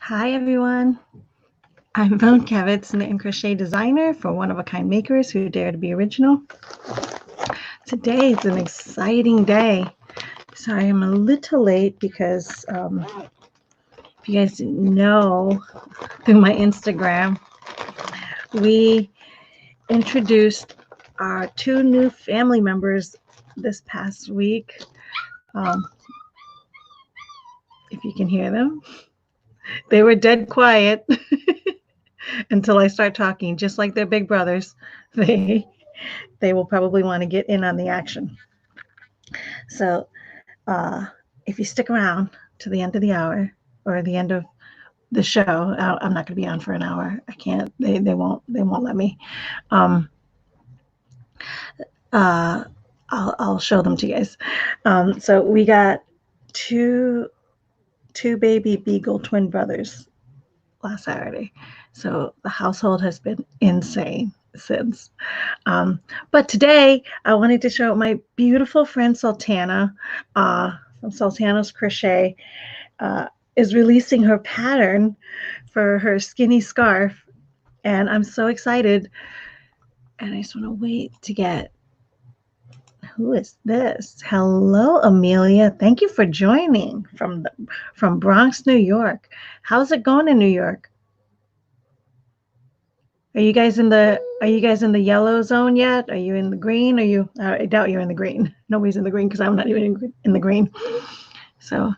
Hi everyone, I'm Bone Kevitz, knit and crochet designer for one-of-a-kind makers who dare to be original. Today is an exciting day. So I am a little late because if you guys didn't know, through my Instagram, we introduced our 2 new family members this past week. If you can hear them, they were dead quiet until I start talking, just like their big brothers. They will probably want to get in on the action. So if you stick around to the end of the hour or the end of the show, I'm not going to be on for an hour. I can't. They won't let me. I'll show them to you guys. So we got two baby beagle twin brothers last Saturday. So the household has been insane since. But today I wanted to show my beautiful friend Sultana from Sultana's Crochet is releasing her pattern for her Skinnee scarf, and I'm so excited. And I just want to wait to get, who is this? Hello, Amelia. Thank you for joining from Bronx, New York. How's it going in New York? Are you guys in the yellow zone yet? Are you in the green? I doubt you're in the green. Nobody's in the green because I'm not even in the green. So,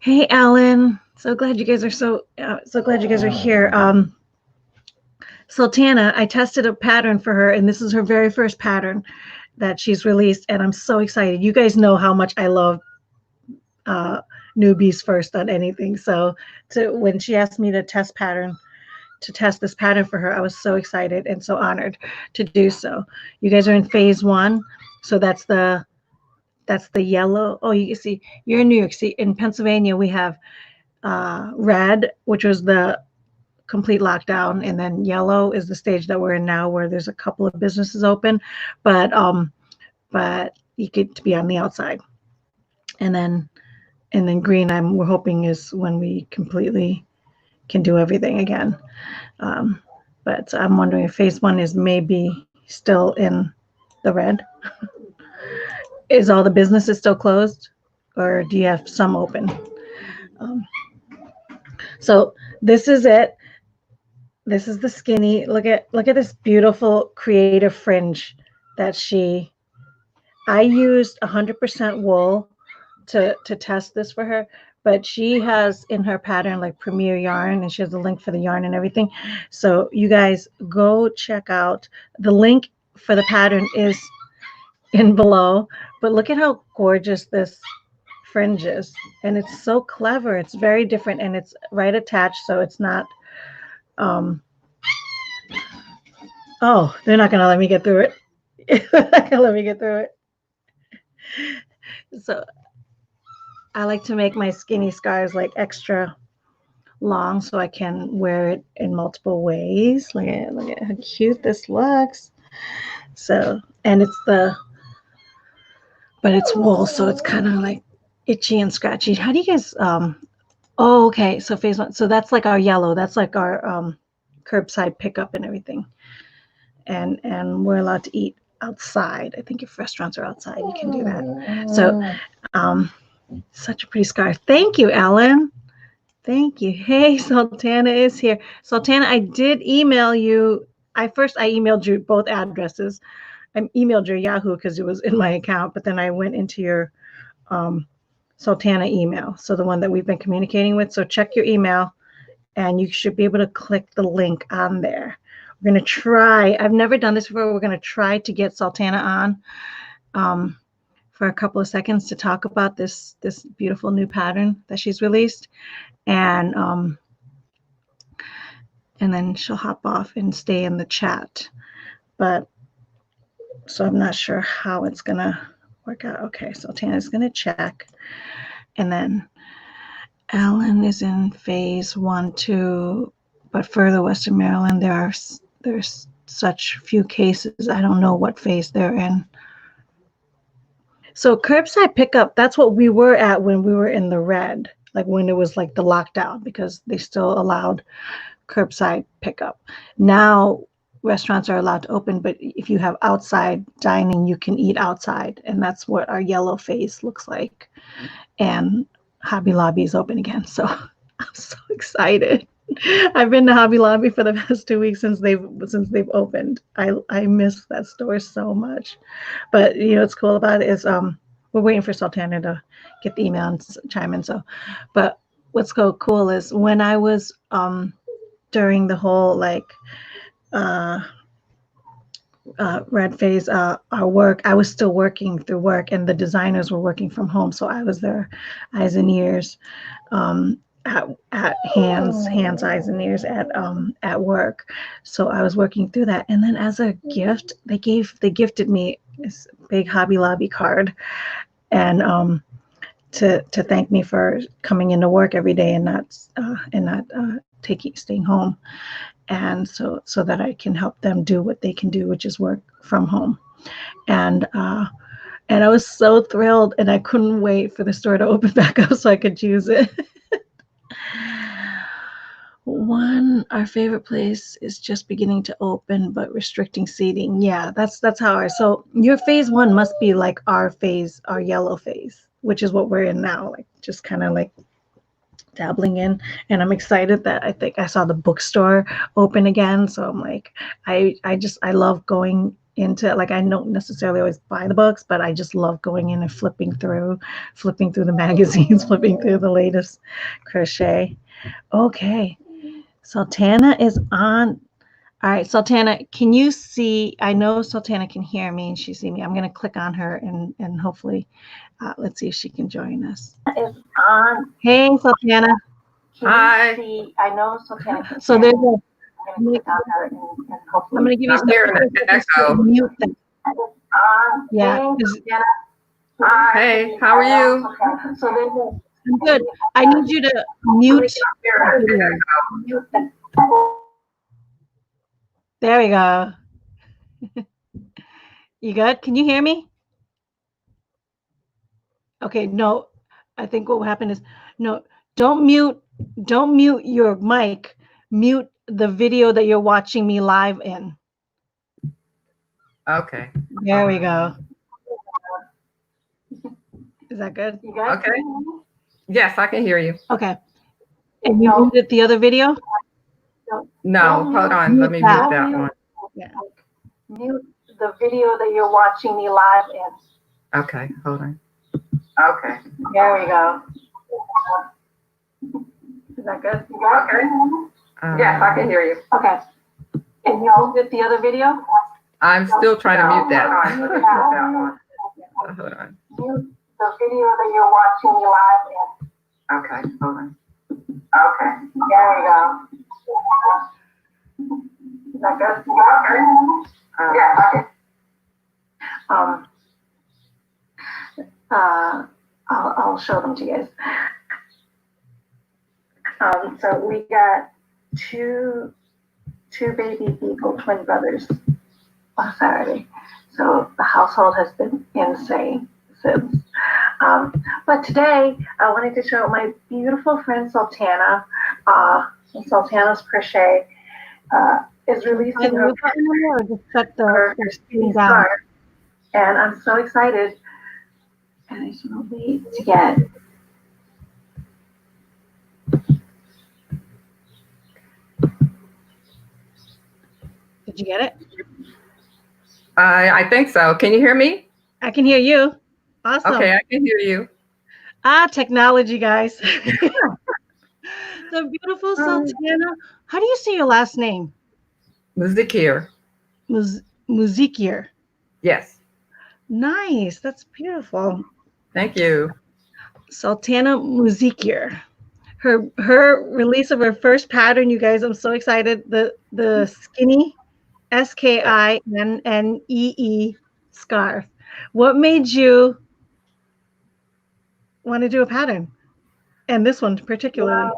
hey, Alan. So glad you guys are here. Sultana, I tested a pattern for her, and this is her very first pattern that she's released, and I'm so excited. You guys know how much I love newbies first on anything. So when she asked me to test this pattern for her, I was so excited and so honored to do so. You guys are in phase 1, so that's the yellow. Oh, you can see you're in New York. See, in Pennsylvania we have red, which was the complete lockdown, and then yellow is the stage that we're in now, where there's a couple of businesses open, but you get to be on the outside, and then green we're hoping is when we completely can do everything again. But I'm wondering if phase 1 is maybe still in the red. Is all the businesses still closed, or do you have some open? So this is it. This is the Skinnee. Look at this beautiful creative fringe that I used 100% wool to test this for her, but she has in her pattern like Premier yarn, and she has a link for the yarn and everything. So you guys go check out the link for the pattern is in below. But look at how gorgeous this fringe is, and it's so clever. It's very different, and it's right attached, so it's not oh, they're not gonna let me get through it. They're not gonna let me get through it. So I like to make my Skinnee scarves like extra long so I can wear it in multiple ways. Look at how cute this looks. So, and but it's wool, so it's kind of like itchy and scratchy. How do you guys oh, okay, so phase 1, so that's like our yellow, that's like our curbside pickup and everything, and we're allowed to eat outside. I think if restaurants are outside you can do that. So such a pretty scarf. Thank you, Ellen. Thank you. Hey, Sultana is here. Sultana, I did email you. I emailed you both addresses. I emailed your Yahoo because it was in my account, but then I went into your Sultana email, so the one that we've been communicating with. So check your email, and you should be able to click the link on there. We're going to try. I've never done this before. We're going to try to get Sultana on for a couple of seconds to talk about this beautiful new pattern that she's released, and then she'll hop off and stay in the chat. But so I'm not sure how it's gonna work out. Okay, so Tana's gonna check, and then Ellen is in phase 1 too, but further western Maryland there's such few cases. I don't know what phase they're in. So curbside pickup, that's what we were at when we were in the red. like when it was like the lockdown, because they still allowed curbside pickup. Now restaurants are allowed to open, but if you have outside dining, you can eat outside, and that's what our yellow phase looks like. And Hobby Lobby is open again, so I'm so excited. I've been to Hobby Lobby for the past 2 weeks since they've opened. I miss that store so much. But you know what's cool about it is we're waiting for Sultana to get the email and chime in. So, but what's so cool is when I was during the whole like red phase, our work, I was still working through work, and the designers were working from home, so I was their eyes and ears, at hands, eyes and ears at work. So I was working through that, and then as a gift, they gifted me this big Hobby Lobby card, and to thank me for coming into work every day and not staying home, and so that I can help them do what they can do, which is work from home. And I was so thrilled, and I couldn't wait for the store to open back up so I could use it. Our favorite place is just beginning to open, but restricting seating. Yeah, that's how so your phase 1 must be like our phase, our yellow phase, which is what we're in now, like just kind of like dabbling in. And I'm excited that I think I saw the bookstore open again. So I'm like, I love going into, like, I don't necessarily always buy the books, but I just love going in and flipping through the magazines, flipping through the latest crochet. Okay, Sultana is on. All right, Sultana, can you see? I know Sultana can hear me and she see me. I'm going to click on her and hopefully, let's see if she can join us. Is on. Hey, Sultana. Hi. I know Sultana. So there's a. I'm going to give you some. Echo. Mute them. Yeah. Hey, how are you? So there's a. I'm good. I need you to mute. There we go. You good? Can you hear me? Okay, no. I think what happened is, no, don't mute your mic. Mute the video that you're watching me live in. Okay. There we go. Is that good? Okay. Yes, I can hear you. Okay. And you muted the other video? No, hold on. Let me mute that one. Yeah. Mute the video that you're watching me live in. Okay, hold on. Okay. There we go. Is that good? Okay. Yes, I can hear you. Okay. And you muted the other video? I'm still trying to mute that. Hold on. Mute the video that you're watching me live in. Okay, hold on. Okay. There we go. Is that good? Okay. Yeah. Okay. I'll show them to you guys. So we got two baby beagle twin brothers on Saturday. So the household has been insane since. But today I wanted to show my beautiful friend Sultana. Sultana's Crochet is releasing her Skinnee scarf, and I'm so excited. And I just want to wait to get. Did you get it? I think so. Can you hear me? I can hear you. Awesome. Okay, I can hear you. Technology, guys. So beautiful, Sultana. How do you say your last name? Muzikir. Muzikir. Yes. Nice. That's beautiful. Thank you. Sultana Muzikir. Her release of her first pattern, you guys, I'm so excited. The Skinnee, Skinnee scarf. What made you want to do a pattern? And this one particularly.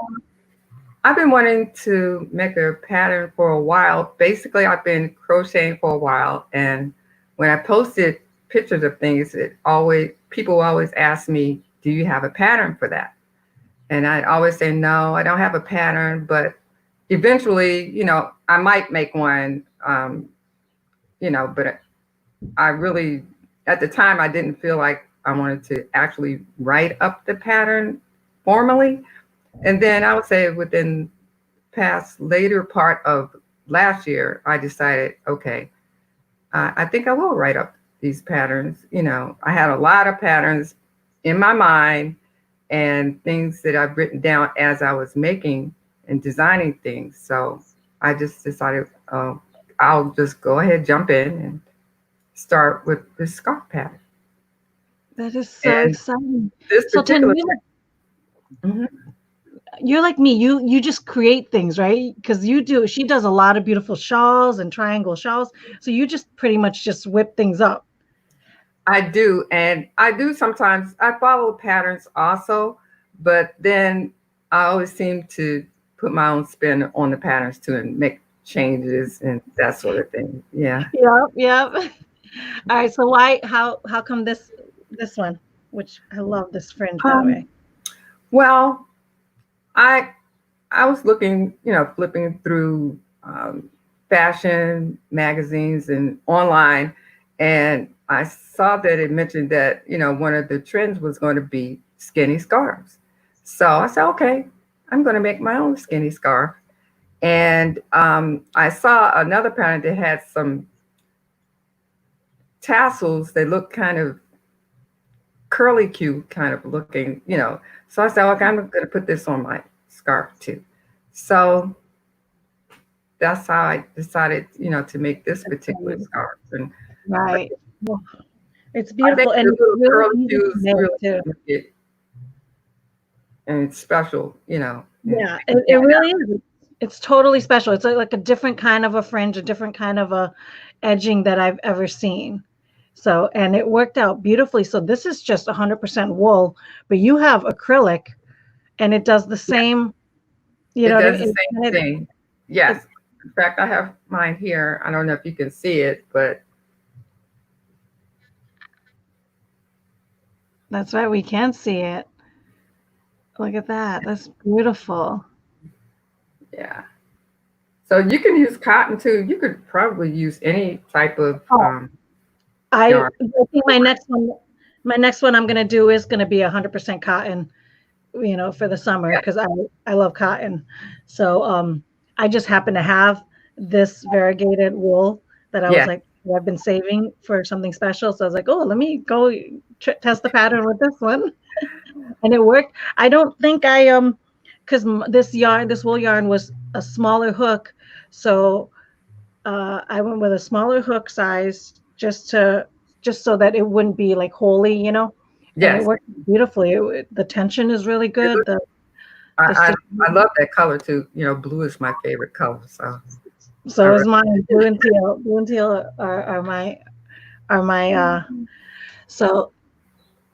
I've been wanting to make a pattern for a while. Basically, I've been crocheting for a while, and when I posted pictures of things, people always ask me, "Do you have a pattern for that?" And I always say, no, I don't have a pattern, but eventually, I might make one, but I really, at the time, I didn't feel like I wanted to actually write up the pattern formally. And then I would say within past later part of last year, I decided, okay, I think I will write up these patterns. I had a lot of patterns in my mind and things that I've written down as I was making and designing things. So I just decided I'll just go ahead, jump in and start with this scarf pattern. That is so And exciting. this Sultana, particular Mhm. you're like me. You just create things, right? Because she does a lot of beautiful shawls and triangle shawls. So you just pretty much just whip things up. I do. And I do sometimes, I follow patterns also, but then I always seem to put my own spin on the patterns too and make changes and that sort of thing. Yeah. Yep, yep. All right. So how come this one, which I love this fringe, by the Um, way. well, I I was looking, flipping through fashion magazines and online, and I saw that it mentioned that, one of the trends was going to be skinny scarves. So I said, okay, I'm going to make my own skinny scarf. And I saw another pattern that had some tassels. They look kind of curly Q kind of looking. So I said, okay, I'm going to put this on my scarf too. So that's how I decided, to make this particular scarf. And Right. Well, it's I think beautiful and the it's little really curly easy to shoes make really too. make it, and it's special. And Yeah, people it stand really out. is. It's totally special. It's like a different kind of a fringe, a different kind of a edging that I've ever seen. So, and it worked out beautifully. So this is just 100% wool, but you have acrylic and it does the Yeah, same, you know it what I does the mean? same thing. It, Yes. In fact, I have mine here. I don't know if you can see it, but that's right. We can see it. Look at that. That's beautiful. yeah. So you can use cotton too. You could probably use any type of Oh, yarn. I think my next one I'm gonna do is gonna be 100% cotton, for the summer Yeah. because I love cotton. So I just happen to have this variegated wool that I was Yeah. like I've been saving for something special. So I was like, oh, let me go test the pattern with this one, and it worked. I don't think because this wool yarn was a smaller hook, so I went with a smaller hook size just so that it wouldn't be like holy. And it Yes. worked beautifully. The tension is really It good. looks, The I, stitch, I I love that color too. Blue is my favorite color. So I so really, is mine. Blue and teal. Blue and teal are my. So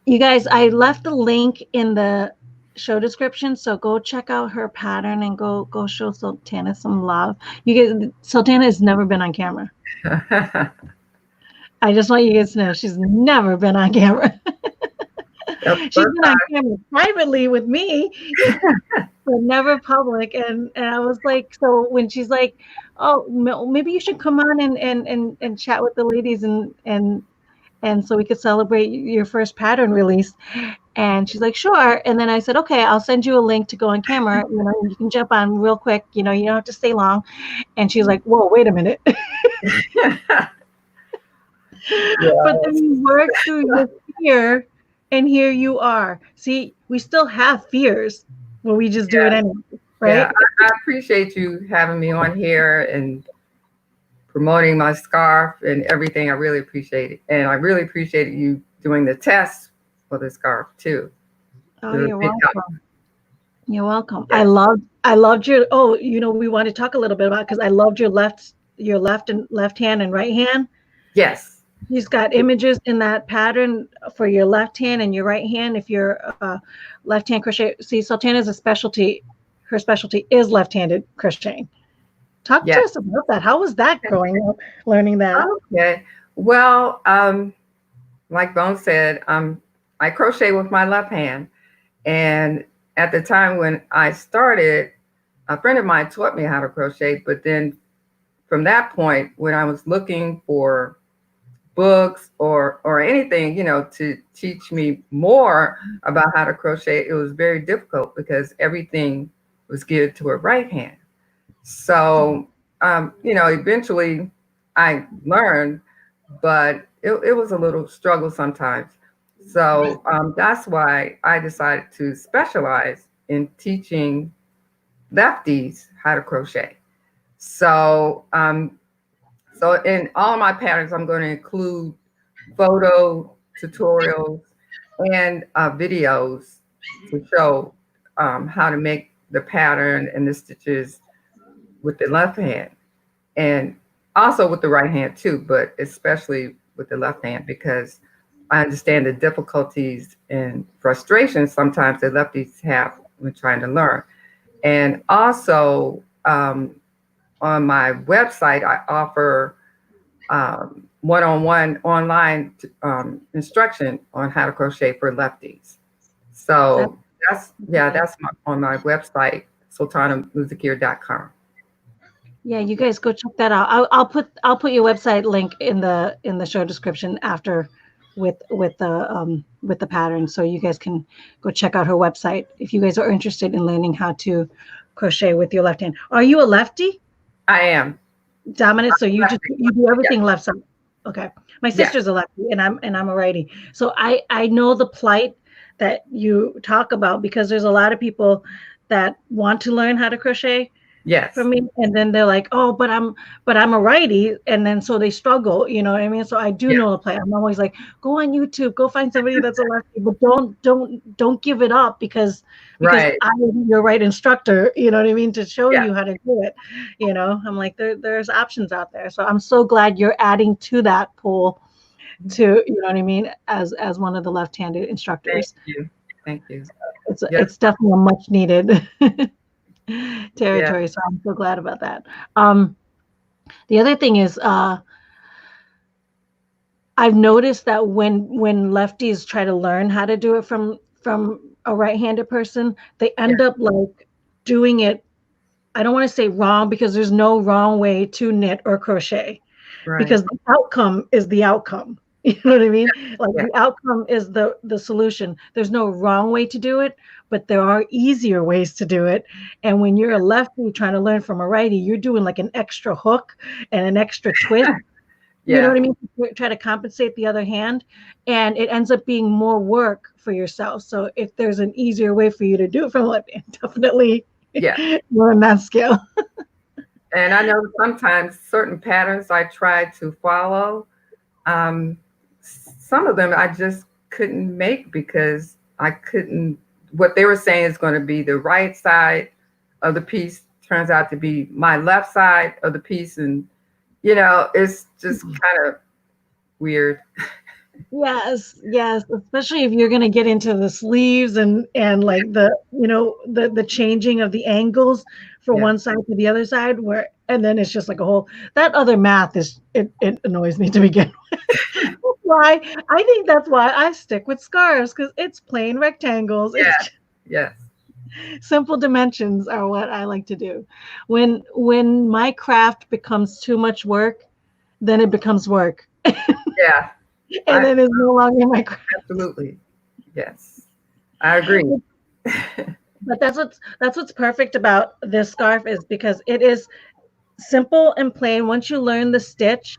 you guys, I left the link in the show description. So go check out her pattern and go show Sultana some love. You guys, Sultana has never been on camera. I just want you guys to know she's never been on camera. the She's first been on camera privately with me, but never public. And I was like, so when she's like, oh, maybe you should come on and chat with the ladies and so we could celebrate your first pattern release. And she's like, sure. And then I said, okay, I'll send you a link to go on camera. You can jump on real quick. You don't have to stay long. And she's like, whoa, wait a minute. time. But then Yes. you work through your fear, and here you are. See, we still have fears, but we just do it Yeah. anyway, Yeah. right? I appreciate you having me on here and promoting my scarf and everything. I really appreciate it. And I really appreciated you doing the test for the scarf too. Oh, It was a you're big help. welcome. You're welcome. I Yes. loved I loved your we want to talk a little bit about because I loved your left hand and right hand. Yes. She's got images in that pattern for your left hand and your right hand. If you're left hand crochet, see, Sultana's a specialty. Her specialty is left-handed crocheting. Talk to Yes. us about that. How was that growing up, learning that? Okay. Well, like Bone said, I crochet with my left hand, and at the time when I started, a friend of mine taught me how to crochet, but then from that point, when I was looking for books or anything, to teach me more about how to crochet, it was very difficult because everything was geared to a right hand. So, eventually I learned, but it was a little struggle sometimes. So that's why I decided to specialize in teaching lefties how to crochet. So, so in all of my patterns, I'm going to include photo tutorials and videos to show how to make the pattern and the stitches with the left hand, and also with the right hand too, but especially with the left hand because I understand the difficulties and frustrations sometimes the lefties have when trying to learn. And also on my website, I offer one-on-one online instruction on how to crochet for lefties. So that's on my website, sultanamusiceer.com. Yeah, you guys go check that out. I'll put your website link in the show description after with the pattern, so you guys can go check out her website if you guys are interested in learning how to crochet with your left hand. Are you a lefty? I am. Dominant, so you do everything Yes. left side. Okay. My Yes. sister's a lefty and I'm a righty. So I know the plight that you talk about because there's a lot of people that want to learn how to crochet for Yes. me, and then they're like, oh, but I'm a righty, and then so they struggle, you know what I mean? So I do Yeah. know the plight. I'm always like, go on YouTube, go find somebody that's a lefty, but don't give it up because Right. I'm your right instructor, you know what I mean, to show Yeah. you how to do it. I'm like, there's options out there. So I'm so glad you're adding to that pool to, you know what I mean, as one of the left-handed Thank instructors. you. Thank you. It's Yes. it's definitely a much needed Yeah. territory. So I'm so glad about that. The other thing is, I've noticed that when lefties try to learn how to do it from a right-handed person, they Yeah. end up like doing it. I don't want to say wrong because there's no wrong way to knit or crochet Right. because the outcome is the outcome. You know what I mean? Like Yeah. the outcome is the solution. There's no wrong way to do it, but there are easier ways to do it. And when you're a lefty trying to learn from a righty, you're doing like an extra hook and an extra twist. You know Yeah. what I mean? Try to compensate the other hand, and it ends up being more work for yourself. So if there's an easier way for you to do it from left hand, definitely Yeah. learn that skill. And I know sometimes certain patterns I try to follow. Some of them I just couldn't make because I couldn't. What they were saying is going to be the right side of the piece turns out to be my left side of the piece, and it's just kind of weird. Yes, yes, especially if you're going to get into the sleeves and like the changing of the angles from Yeah. one side to the other side where and then it's just like a whole that other math it annoys me to begin with. That's why I think that's why I stick with scarves because it's plain rectangles. Yeah. It's Yes. simple dimensions are what I like to do. When my craft becomes too much work, then it becomes work. Yeah. And I then it's no longer my craft. absolutely. Yes. I agree. But that's what's perfect about this scarf is because it is simple and plain. Once you learn the stitch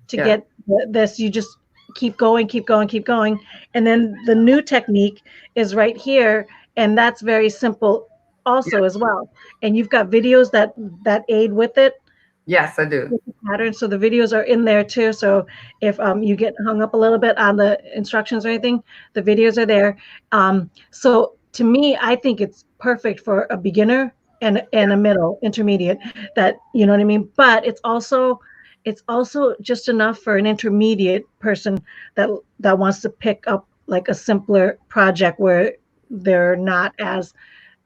to Yeah. get this, you just keep going, keep going, keep going. And then the new technique is right here, and that's very simple Yeah. also as well. And you've got videos that aid with it, Yes, I do. with the pattern. So the videos are in there too. So if you get hung up a little bit on the instructions or anything, the videos are there. So to me, I think it's perfect for a beginner and a middle intermediate that you know what I mean. But it's also just enough for an intermediate person that wants to pick up like a simpler project where they're not as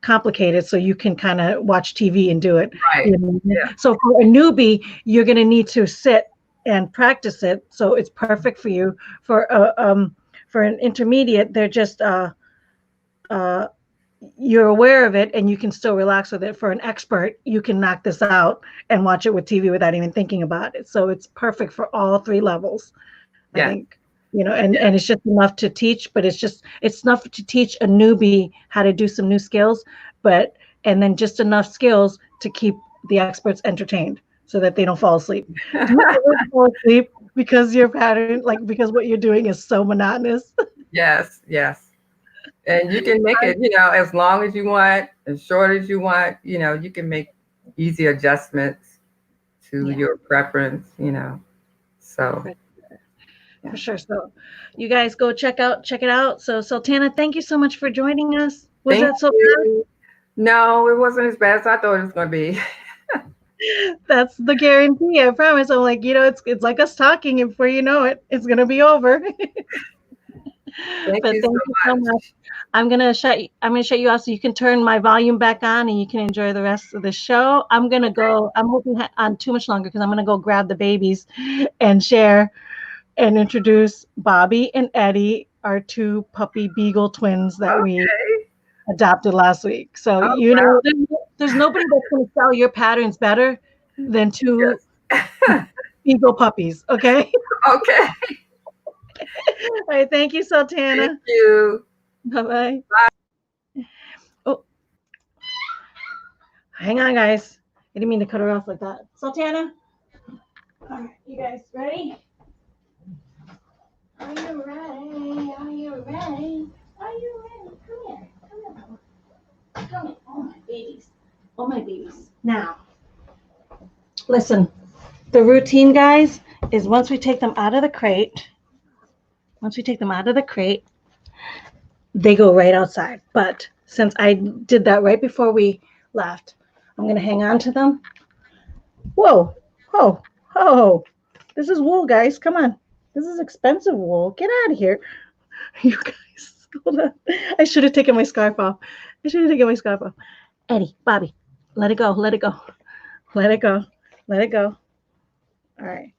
complicated so you can kind of watch TV and do it. Right. You know? Yeah. So for a newbie, you're going to need to sit and practice it. So it's perfect for you. For an intermediate, they're just uh you're aware of it and you can still relax with it. For an expert, you can knock this out and watch it with TV without even thinking about it. So it's perfect for all three levels, I Yeah. think. You know, and, Yeah. and it's just enough to teach, but it's enough to teach a newbie how to do some new skills, but and then just enough skills to keep the experts entertained so that they don't fall asleep. Do you ever fall asleep because your pattern, like because what you're doing is so monotonous? Yes, yes. And you can make it, as long as you want, as short as you want, you can make easy adjustments to Yeah, your preference. So, for, yeah. for sure. So you guys go check it out. So Sultana, thank you so much for joining us. Was Thank that so bad? you. No, it wasn't as bad as I thought it was going to be. That's the guarantee. I promise. I'm like, it's like us talking, and before you know it, it's gonna be over. Thank But you thank so you so much. much. I'm gonna shut you off so you can turn my volume back on and you can enjoy the rest of the show. I'm gonna go. I'm hoping on too much longer because I'm gonna go grab the babies and share and introduce Bobby and Eddie, our two puppy beagle twins that we Okay. adopted last week. So Oh, wow. there's nobody that's gonna sell your patterns better than two Yes. beagle puppies. Okay. Okay. All right. Thank you, Thank Sultana. you. Bye bye. Oh, hang on, guys. I didn't mean to cut her off like that. Sultana. All right, you guys ready? Are you ready? Are you ready? Are you ready? Come here. Come here, Mama. Come here. Oh, my babies. Oh, my babies. Now, listen. The routine, guys, is once we take them out of the crate, they go right outside. But since I did that right before we left, I'm going to hang on to them. Whoa. Oh, oh. This is wool, guys. Come on. This is expensive wool. Get out of here. You guys, hold on. I should have taken my scarf off. Eddie, Bobby, let it go. Let it go. Let it go. Let it go. All right.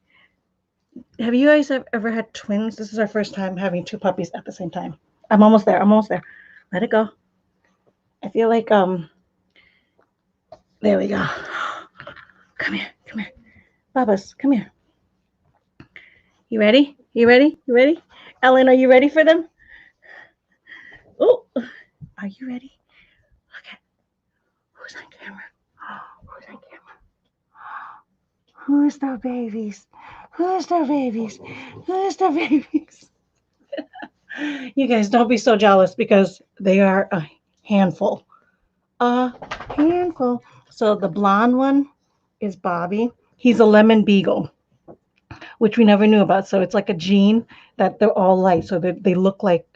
Have you guys ever had twins? This is our first time having two puppies at the same time. I'm almost there. I'm almost there. Let it go. I feel like there we go. Come here. Come here. Babas, come here. You ready? You ready? You ready? Ellen, are you ready for them? Oh, are you ready? Look at who's on camera. Who's on camera? Who's the babies? Who's the babies? Who's the babies? You guys don't be so jealous because they are a handful. A handful. So the blonde one is Bobby. He's a lemon beagle, which we never knew about. So it's like a gene that they're all light. So they look like,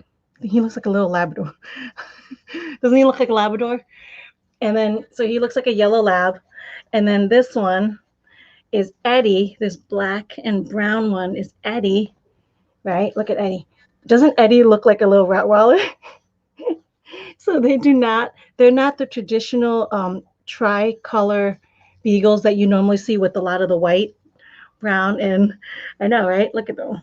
he looks like a little Labrador. Doesn't he look like a Labrador? And then, so he looks like a yellow lab. And then this one is Eddie. This black and brown one is Eddie, right? Look at Eddie. Doesn't Eddie look like a little Rottweiler? So they're not the traditional tricolor beagles that you normally see with a lot of the white, brown, and I know, right? Look at them.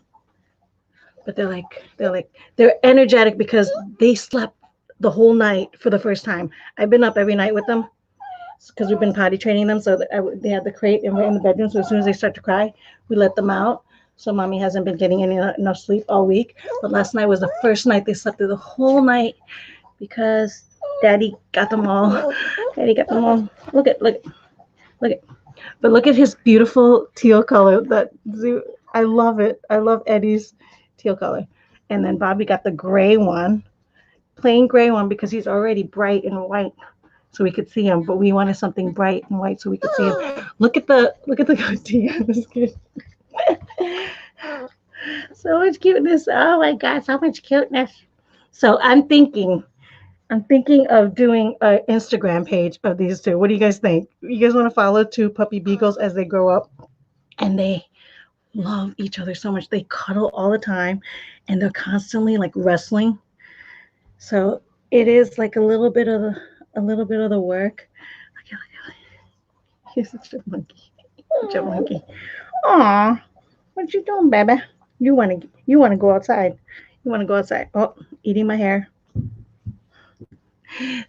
But they're energetic because they slept the whole night for the first time. I've been up every night with them because we've been potty training them. So they had the crate and we're in the bedroom. So as soon as they start to cry, we let them out. So mommy hasn't been getting enough sleep all week. But last night was the first night they slept through the whole night because daddy got them all. Daddy got them all. Look at. But look at his beautiful teal color. I love it. I love Eddie's teal color. And then Bobby got the gray one, plain gray one because he's already bright and white. So we could see him, but we wanted something bright and white so we could see him. Look at the goatee on this kid. So much cuteness. Oh my God, so much cuteness. So I'm thinking of doing an Instagram page of these two. What do you guys think? You guys want to follow two puppy beagles as they grow up? And they love each other so much. They cuddle all the time and they're constantly like wrestling. So it is like a little bit of the work. Look at here's a chipmunky. Chipmunky. Aw, what you doing, baby? You wanna go outside. You wanna go outside. Oh, eating my hair.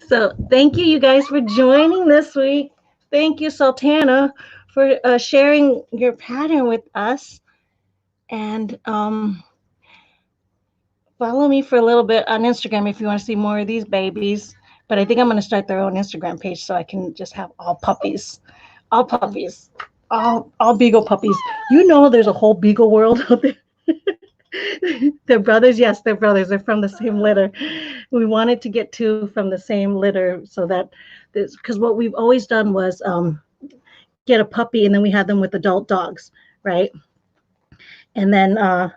So thank you guys for joining this week. Thank you, Sultana, for sharing your pattern with us. And follow me for a little bit on Instagram if you want to see more of these babies. But I think I'm going to start their own Instagram page so I can just have all puppies, all beagle puppies. You know, there's a whole beagle world out there. They're brothers. Yes, they're brothers. They're from the same litter. We wanted to get two from the same litter so that this, because what we've always done was get a puppy and then we had them with adult dogs, right? And then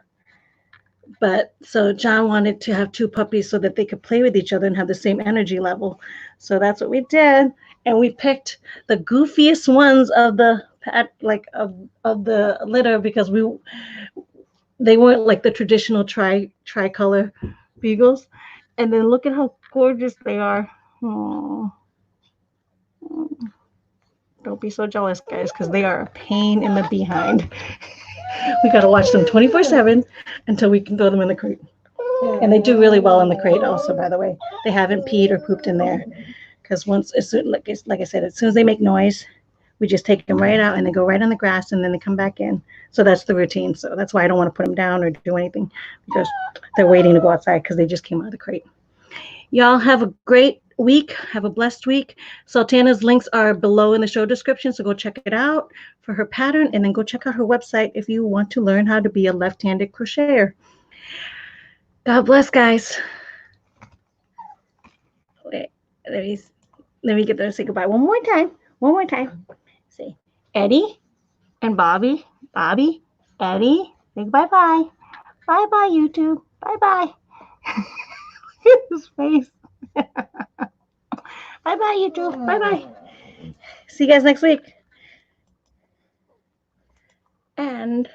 but so John wanted to have two puppies so that they could play with each other and have the same energy level. So that's what we did, and we picked the goofiest ones of the of the litter because they weren't like the traditional tricolor beagles. And then look at how gorgeous they are. Oh, don't be so jealous, guys, because they are a pain in the behind. We got to watch them 24/7 until we can throw them in the crate. And they do really well in the crate also, by the way. They haven't peed or pooped in there. Because once, as soon, like I said, as soon as they make noise, we just take them right out and they go right on the grass and then they come back in. So that's the routine. So that's why I don't want to put them down or do anything because they're waiting to go outside because they just came out of the crate. Y'all have a great week. Have a blessed week. Sultana's links are below in the show description, so go check it out for her pattern and then go check out her website if you want to learn how to be a left-handed crocheter. God bless, guys. Wait, let me get there and say goodbye one more time. One more time. Say Eddie and Bobby. Bobby, Eddie. Say bye-bye. Bye-bye, YouTube. Bye-bye. Look at his face. Bye-bye, YouTube. Bye-bye. See you guys next week. And